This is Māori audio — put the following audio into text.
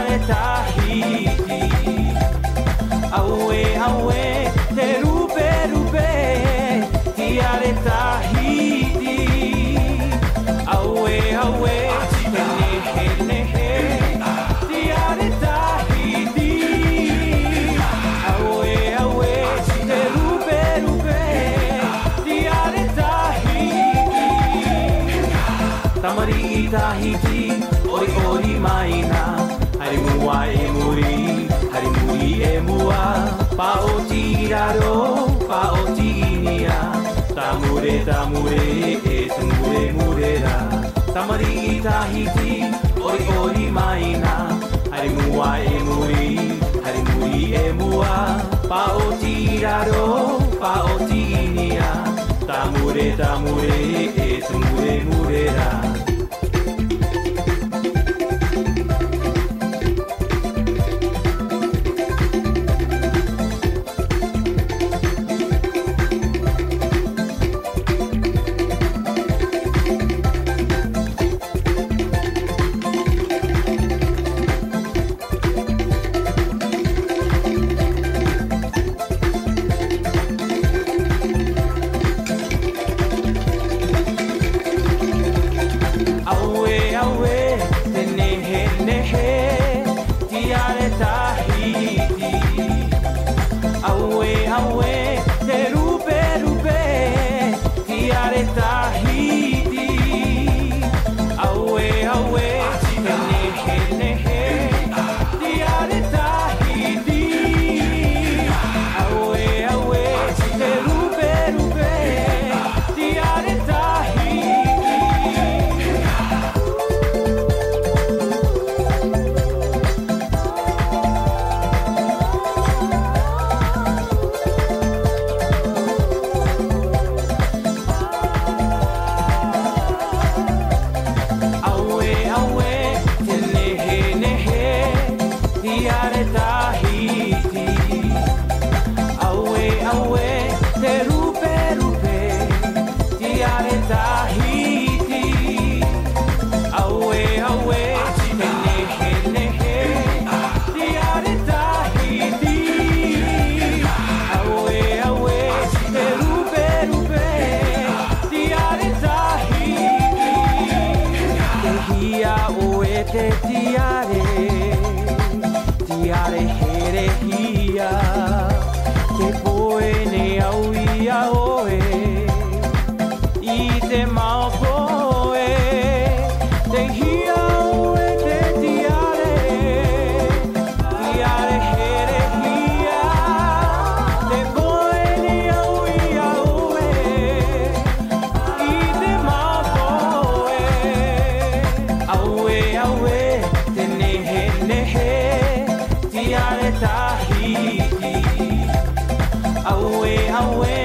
Tiare Tahiti. Aue, aue, te rupe, rupe, Tiare Tahiti. Aue, aue, te nehe, nehe, Tiare Tahiti. Aue, aue, te rupe, rupe, Tiare Tahiti. Tamari I Tahiti, oi oi maina, hari mua e muri, hari muri e mua, pa o tiraro, pa o tinia, tamure tamure e tamure murera. Tamari I Tahiti, oi oi maina, hari mua e muri, hari muri e mua, pa o tiraro, pa o tinia, tamure tamure e tamure murera. Te tiare, tiare herehia, te poe ne au ia oe, I te maupoe, te hia oe te tiare, tiare herehia, te poe ne au ia oe, I te maupoe, aue, aue, te nehe, nehe, Tiare Tahiti. Aue, aue.